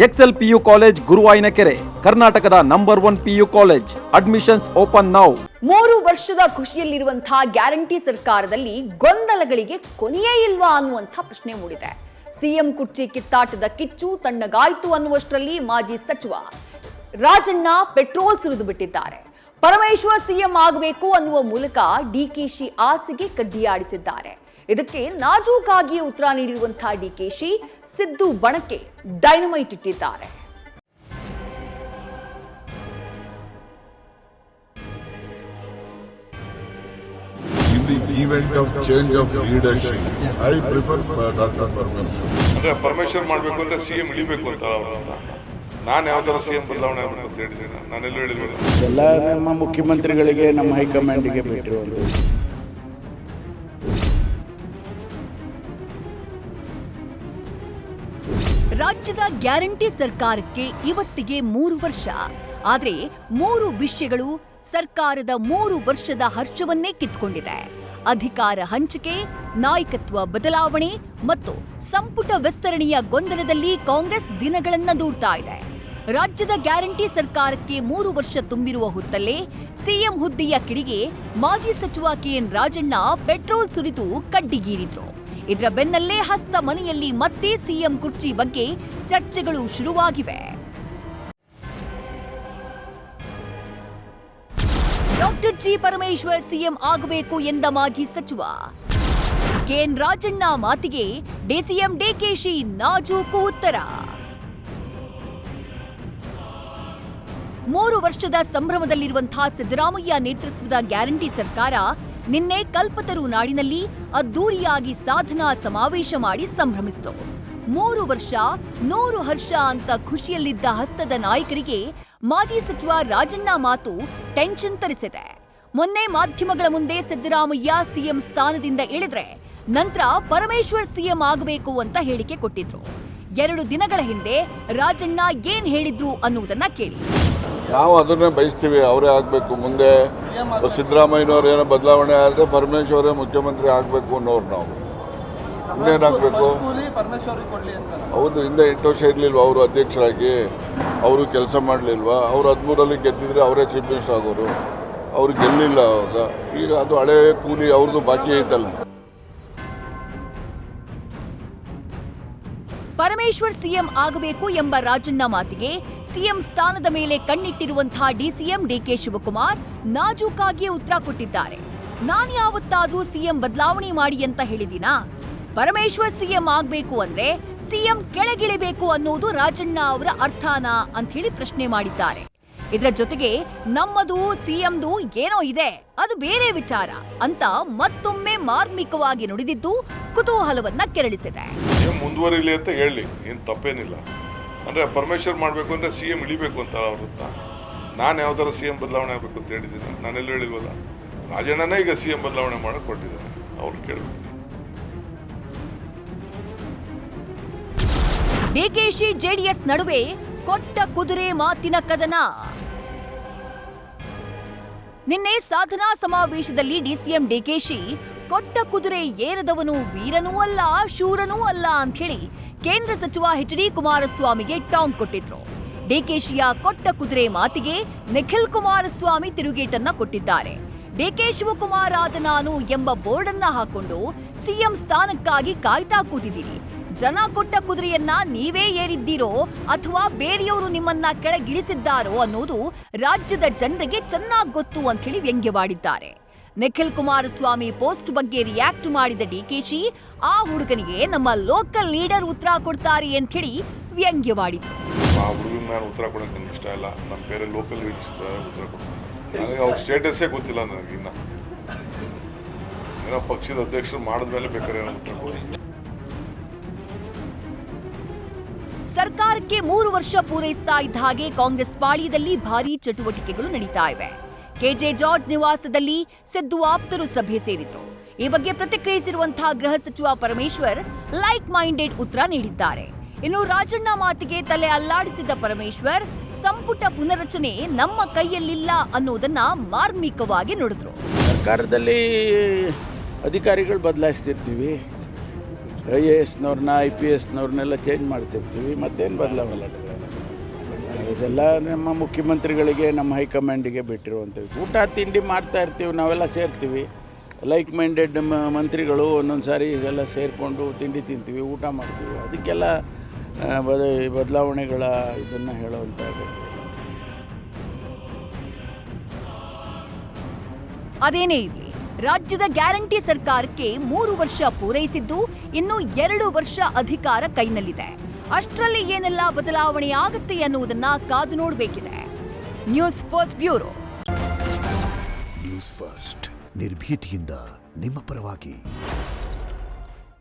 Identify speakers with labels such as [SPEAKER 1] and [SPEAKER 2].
[SPEAKER 1] Excel PU college ಗುರುವಾಯಿನಕೆರೆ, ಕರ್ನಾಟಕದ number 1 PU college. Admissions open now.
[SPEAKER 2] 3 ವರ್ಷದ ಖುಷಿಯಲ್ಲಿರುವಂತಹ guarantee ಸರ್ಕಾರದಲ್ಲಿ ಗೊಂದಲಗಳಿಗೆ ಕೊನೆಯೇ ಇಲ್ವಾ ಅನ್ನುವಂಥ ಪ್ರಶ್ನೆ ಮೂಡಿದೆ. ಸಿಎಂ ಕುರ್ಚಿ ಕಿತ್ತಾಟದ ಕಿಚ್ಚು ತಣ್ಣಗಾಯ್ತು ಅನ್ನುವಷ್ಟರಲ್ಲಿ ಮಾಜಿ ಸಚಿವ ರಾಜಣ್ಣ ಪೆಟ್ರೋಲ್ ಸುರಿದು ಬಿಟ್ಟಿದ್ದಾರೆ. ಪರಮೇಶ್ವರ್ ಸಿಎಂ ಆಗಬೇಕು ಅನ್ನುವ ಮೂಲಕ ಡಿಕೆಶಿ ಆಸೆಗೆ ಕಡ್ಡಿಯಾಡಿಸಿದ್ದಾರೆ. ಇದಕ್ಕೆ ನಾಜೂಕಾಗಿ ಉತ್ತರ ನೀಡಿರುವಂತಹ ಡಿಕೆಶಿ ಸಿದ್ದು ಬಣಕ್ಕೆ ಡೈನಮೈಟ್ ಇಟ್ಟಿದ್ದಾರೆ.
[SPEAKER 3] In the event of change of leadership, I prefer Dr. Parmeshwar.
[SPEAKER 4] ಅಂದ್ರೆ ಪರಮೇಶ್ವರ್ ಮಾಡಬೇಕು ಅಂದ್ರೆ ಸಿಎಂ ಇಳಿಬೇಕು ಅಂತ ಅವರು. ನಾನು ಯಾವ್ದಾರ ಸಿಎಂ ಬದಲಾವಣೆ ಆಗಬೇಕು ಅಂತ ಹೇಳಿದ್ದೀನಿ. ನಾನೆಲ್ಲೂ ಹೇಳಿಲ್ಲ.
[SPEAKER 5] ಎಲ್ಲ ನಮ್ಮ ಮುಖ್ಯಮಂತ್ರಿಗಳಿಗೆ, ನಮ್ಮ ಹೈಕಮಾಂಡಿಗೆ ಬಿಟ್ಟಿರುವಂಥದ್ದು.
[SPEAKER 2] ರಾಜ್ಯದ ಗ್ಯಾರಂಟಿ ಸರ್ಕಾರಕ್ಕೆ ಇವತ್ತಿಗೆ 3 ವರ್ಷ. ಆದರೆ 3 ವಿಷಯಗಳು ಸರ್ಕಾರದ 3 ವರ್ಷದ ಹರ್ಷವನ್ನೇ ಕಿತ್ಕೊಂಡಿದೆ. ಅಧಿಕಾರ ಹಂಚಿಕೆ, ನಾಯಕತ್ವ ಬದಲಾವಣೆ ಮತ್ತು ಸಂಪುಟ ವಿಸ್ತರಣೆಯ ಗೊಂದಲದಲ್ಲಿ ಕಾಂಗ್ರೆಸ್ ದಿನಗಳನ್ನ ದೂಡ್ತಾ ಇದೆ. ರಾಜ್ಯದ ಗ್ಯಾರಂಟಿ ಸರ್ಕಾರಕ್ಕೆ 3 ವರ್ಷ ತುಂಬಿರುವ ಹೊತ್ತಲ್ಲೇ ಸಿಎಂ ಹುದ್ದೆಯ ಕಿಡಿಗೆ ಮಾಜಿ ಸಚಿವ ಕೆಎನ್ ರಾಜಣ್ಣ ಪೆಟ್ರೋಲ್ ಸುರಿದು ಕಡ್ಡಿಗೀರಿದ್ರು. ಇದರ ಬೆನ್ನಲ್ಲೇ ಹಸ್ತ ಮನೆಯಲ್ಲಿ ಮತ್ತೆ ಸಿಎಂ ಕುರ್ಚಿ ಬಗ್ಗೆ ಚರ್ಚೆಗಳು ಶುರುವಾಗಿವೆ. ಡಾಕ್ಟರ್ ಜಿ ಪರಮೇಶ್ವರ್ ಸಿಎಂ ಆಗಬೇಕು ಎಂದ ಮಾಜಿ ಸಚಿವ ಕೆಎನ್ ರಾಜಣ್ಣ ಮಾತಿಗೆ ಡಿಸಿಎಂ ಡಿಕೆಶಿ ನಾಜೂಕು ಉತ್ತರ. 3 ವರ್ಷದ ಸಂಭ್ರಮದಲ್ಲಿರುವಂತಹ ಸಿದ್ದರಾಮಯ್ಯ ನೇತೃತ್ವದ ಗ್ಯಾರಂಟಿ ಸರ್ಕಾರ ನಿನ್ನೆ ಕಲ್ಪತರು ನಾಡಿನಲ್ಲಿ ಅದ್ದೂರಿಯಾಗಿ ಸಾಧನಾ ಸಮಾವೇಶ ಮಾಡಿ ಸಂಭ್ರಮಿಸಿತು. 3 ವರ್ಷ 100 ಹರ್ಷ ಅಂತ ಖುಷಿಯಲ್ಲಿದ್ದ ಹಸ್ತದ ನಾಯಕರಿಗೆ ಮಾಜಿ ಸಚಿವ ರಾಜಣ್ಣ ಮಾತು ಟೆನ್ಷನ್ ತರಿಸಿದೆ. ಮೊನ್ನೆ ಮಾಧ್ಯಮಗಳ ಮುಂದೆ ಸಿದ್ದರಾಮಯ್ಯ ಸಿಎಂ ಸ್ಥಾನದಿಂದ ಇಳಿದ್ರೆ ನಂತರ ಪರಮೇಶ್ವರ್ ಸಿಎಂ ಆಗಬೇಕು ಅಂತ ಹೇಳಿಕೆ ಕೊಟ್ಟಿದ್ರು. 2 ದಿನಗಳ ಹಿಂದೆ ರಾಜಣ್ಣ ಏನ್ ಹೇಳಿದ್ರು ಅನ್ನುವುದನ್ನ ಕೇಳಿ.
[SPEAKER 3] ನಾವು ಅದನ್ನೇ ಬಯಸ್ತೀವಿ, ಅವರೇ ಆಗಬೇಕು. ಮುಂದೆ ಸಿದ್ದರಾಮಯ್ಯನವ್ರು ಏನೋ ಬದಲಾವಣೆ ಆದರೆ ಪರಮೇಶ್ವರೇ ಮುಖ್ಯಮಂತ್ರಿ ಆಗಬೇಕು ಅನ್ನೋರು ನಾವು. ಇನ್ನೇನಾಗಬೇಕು? ಹೌದು, ಹಿಂದೆ 8 ವರ್ಷ ಇರಲಿಲ್ವ ಅವರು ಅಧ್ಯಕ್ಷರಾಗಿ? ಅವರು ಕೆಲಸ ಮಾಡಲಿಲ್ವಾ? ಅವರು 13ರಲ್ಲಿ ಗೆದ್ದಿದ್ರೆ ಅವರೇ ಚೀಫ್ ಮಿನಿಸ್ಟರ್ ಆಗೋರು. ಅವ್ರು ಗೆಲ್ಲಿಲ್ಲ ಅವಾಗ. ಈಗ ಅದು ಹಳೆ ಕೂಲಿ ಅವ್ರದ್ದು ಬಾಕಿ ಐತಲ್ಲ.
[SPEAKER 2] ಪರಮೇಶ್ವರ್ ಸಿಎಂ ಆಗಬೇಕು ಎಂಬ ರಾಜಣ್ಣ ಮಾತಿಗೆ ಸಿಎಂ ಸ್ಥಾನದ ಮೇಲೆ ಕಣ್ಣಿಟ್ಟಿರುವಂತಹ ಡಿಸಿಎಂ ಡಿಕೆ ಶಿವಕುಮಾರ್ ನಾಜೂಕಾಗಿ ಉತ್ತರ ಕೊಟ್ಟಿದ್ದಾರೆ. ನಾನು ಯಾವತ್ತಾದ್ರೂ ಸಿಎಂ ಬದಲಾವಣೆ ಮಾಡಿ ಅಂತ ಹೇಳಿದಿನಾ? ಪರಮೇಶ್ವರ್ ಸಿಎಂ ಆಗಬೇಕು ಅಂದ್ರೆ ಸಿಎಂ ಕೆಳಗಿಳಿಬೇಕು ಅನ್ನೋದು ರಾಜಣ್ಣ ಅವರ ಅರ್ಥನಾ ಅಂತ ಹೇಳಿ ಪ್ರಶ್ನೆ ಮಾಡಿದ್ದಾರೆ. ಇದರ ಜೊತೆಗೆ ನಮ್ಮದು ಸಿಎಂದು ಏನೋ ಇದೆ, ಅದು ಬೇರೆ ವಿಚಾರ ಅಂತ ಮತ್ತೊಮ್ಮೆ ಮಾರ್ಮಿಕವಾಗಿ ನುಡಿದಿದ್ದು ಕುತೂಹಲವನ್ನ ಕೆರಳಿಸಿದೆ.
[SPEAKER 4] ಮುಂದುವರಿಲಿ ಅಂತ ಹೇಳಿ ಏನು ತಪ್ಪೇನಿಲ್ಲ. ಅಂದ್ರೆ ಪರಮೇಶ್ವರ್ ಮಾಡಬೇಕು ಅಂದ್ರೆ ಸಿಎಂ ಇಳಿಬೇಕು ಅಂತ ಅವ್ರತ್ತ. ನಾನು ಯಾವ್ದಾರ ಸಿಎಂ ಬದಲಾವಣೆ ಆಗಬೇಕು ಅಂತ ಹೇಳಿದ್ದೀನಿ. ನಾನೆಲ್ಲೂ ಹೇಳಿಲ್ವಲ್ಲ. ರಾಜಣ್ಣನೇ ಈಗ ಸಿಎಂ ಬದಲಾವಣೆ ಮಾಡಕ್ ಕೊಟ್ಟಿದ್ದಾರೆ. ಅವ್ರು ಕೇಳಬೇಕು.
[SPEAKER 2] ಡಿಕೆಶಿ ಜೆಡಿಎಸ್ ನಡುವೆ ಕೊಟ್ಟ ಕುದುರೆ ಮಾತಿನ ಕದನ. ನಿನ್ನೆ ಸಾಧನಾ ಸಮಾವೇಶದಲ್ಲಿ ಡಿಸಿಎಂ ಡಿಕೆಶಿ ಕೊಟ್ಟ ಕುದುರೆ ಏರದವನು ವೀರನೂ ಅಲ್ಲ, ಶೂರನೂ ಅಲ್ಲ ಅಂತ ಹೇಳಿ ಕೇಂದ್ರ ಸಚಿವ ಎಚ್.ಡಿ. ಕುಮಾರಸ್ವಾಮಿಗೆ ಟಾಂಗ್ ಕೊಟ್ಟಿದ್ರು. ಡಿಕೆಶಿಯ ಕೊಟ್ಟ ಕುದುರೆ ಮಾತಿಗೆ ನಿಖಿಲ್ ಕುಮಾರಸ್ವಾಮಿ ತಿರುಗೇಟನ್ನ ಕೊಟ್ಟಿದ್ದಾರೆ. ಡಿಕೆ ಶಿವಕುಮಾರ್ ಆದ ನಾನು ಎಂಬ ಬೋರ್ಡ್ ಅನ್ನ ಹಾಕೊಂಡು ಸಿಎಂ ಸ್ಥಾನಕ್ಕಾಗಿ ಕಾಯ್ತಾ ಕೂತಿದ್ದೀರಿ. ಜನ ಕೊಟ್ಟ ಕುದುರೆಯನ್ನ ನೀವೇ ಏರಿದ್ದೀರೋ ಅಥವಾ ಬೇರೆಯವರು ನಿಮ್ಮನ್ನ ಕೆಳಗಿಳಿಸಿದ್ದಾರೋ ಅನ್ನೋದು ರಾಜ್ಯದ ಜನರಿಗೆ ಚೆನ್ನಾಗಿ ಗೊತ್ತು ಅಂತ ಹೇಳಿ ವ್ಯಂಗ್ಯವಾಡಿದ್ದಾರೆ. ನಿಖಿಲ್ ಕುಮಾರಸ್ವಾಮಿ ಪೋಸ್ಟ್ ಬಗ್ಗೆ ರಿಯಾಕ್ಟ್ ಮಾಡಿದ ಡಿಕೆಶಿ ಆ ಹುಡುಗನಿಗೆ ನಮ್ಮ ಲೋಕಲ್ ಲೀಡರ್ ಉತ್ತರ ಕೊಡ್ತಾರೆ ಅಂತ ಹೇಳಿ ವ್ಯಂಗ್ಯವಾಡಿದ್ರು.
[SPEAKER 4] ಆ ಹುಡುಗನ ನಾನು ಉತ್ತರ ಕೊಡೋಕೆ ನನಗೆ ಇಷ್ಟ ಇಲ್ಲ. ನಮ್ಮ ಬೇರೆ ಲೋಕಲ್ ಲೀಡರ್ಸ್ ಉತ್ತರ ಕೊಡ್ತಾರೆ. ನನಗೆ ಅವ್ರ ಸ್ಟೇಟಸ್ಸೇ ಗೊತ್ತಿಲ್ಲ ನನಗಿನ್ನ. ಏನೋ ಪಕ್ಷದ ಅಧ್ಯಕ್ಷರು ಮಾಡಿದ್ಮೇಲೆ ಬೇಕಾದ್ರೆ ಏನೋ ಉತ್ತರ ಕೊಡಿ.
[SPEAKER 2] ಸರ್ಕಾರಕ್ಕೆ 3 ವರ್ಷ ಪೂರೈಸ್ತಾ ಇದ್ದ ಹಾಗೆ ಕಾಂಗ್ರೆಸ್ ಪಾಳ್ಯದಲ್ಲಿ ಭಾರೀ ಚಟುವಟಿಕೆಗಳು ನಡೀತಾ ಇವೆ. ಕೆಜೆ ಜಾರ್ಜ್ ನಿವಾಸದಲ್ಲಿ ಸಿದ್ದು ಆಪ್ತರು ಸಭೆ ಸೇರಿದ್ರು. ಈ ಬಗ್ಗೆ ಪ್ರತಿಕ್ರಿಯಿಸಿರುವಂತಹ ಗೃಹ ಸಚಿವ ಪರಮೇಶ್ವರ್ ಲೈಕ್ ಮೈಂಡೆಡ್ ಉತ್ತರ ನೀಡಿದ್ದಾರೆ. ಇನ್ನು ರಾಜಣ್ಣ ಮಾತಿಗೆ ತಲೆ ಅಲ್ಲಾಡಿಸಿದ ಪರಮೇಶ್ವರ್ ಸಂಪುಟ ಪುನರಚನೆ ನಮ್ಮ ಕೈಯಲ್ಲಿಲ್ಲ ಅನ್ನೋದನ್ನ ಮಾರ್ಮಿಕವಾಗಿ ನುಡಿದ್ರು.
[SPEAKER 5] ಸರ್ಕಾರದಲ್ಲಿ ಅಧಿಕಾರಿಗಳು ಬದಲಾಯಿಸ್ತಿರ್ತೀವಿ, IASನವ್ರನ್ನ IPSನವ್ರನ್ನೆಲ್ಲ ಚೇಂಜ್ ಮಾಡ್ತಿರ್ತೀವಿ, ಮತ್ತೇನು ಬದಲಾವಣೆ. ಇದೆಲ್ಲ ನಮ್ಮ ಮುಖ್ಯಮಂತ್ರಿಗಳಿಗೆ, ನಮ್ಮ ಹೈಕಮಾಂಡಿಗೆ ಬಿಟ್ಟಿರುವಂಥದ್ದು. ಊಟ ತಿಂಡಿ ಮಾಡ್ತಾ ಇರ್ತೀವಿ, ನಾವೆಲ್ಲ ಸೇರ್ತೀವಿ. ಲೈಕ್ ಮೈಂಡೆಡ್ ಮಂತ್ರಿಗಳು ಒಂದೊಂದು ಸಾರಿ ಎಲ್ಲ ಸೇರಿಕೊಂಡು ತಿಂಡಿ ತಿಂತೀವಿ, ಊಟ ಮಾಡ್ತೀವಿ. ಅದಕ್ಕೆಲ್ಲ ಬದಲಾವಣೆಗಳ ಇದನ್ನು ಹೇಳುವಂಥ ಅಗತ್ಯ.
[SPEAKER 2] ಅದೇನೇ ಇರಲಿ, ರಾಜ್ಯದ ಗ್ಯಾರಂಟಿ ಸರ್ಕಾರಕ್ಕೆ 3 ವರ್ಷ ಪೂರೈಸಿದ್ದು ಇನ್ನು 2 ವರ್ಷ ಅಧಿಕಾರ ಕೈನಲ್ಲಿದೆ. ಅಷ್ಟರಲ್ಲಿ ಏನೆಲ್ಲ ಬದಲಾವಣೆ ಆಗುತ್ತೆ ಅನ್ನುವುದನ್ನ ಕಾದು ನೋಡಬೇಕಿದೆ. News first bureau.
[SPEAKER 6] News first ನಿರ್ಭೀತಿಯಿಂದ ನಿಮ್ಮ ಪರವಾಗಿ.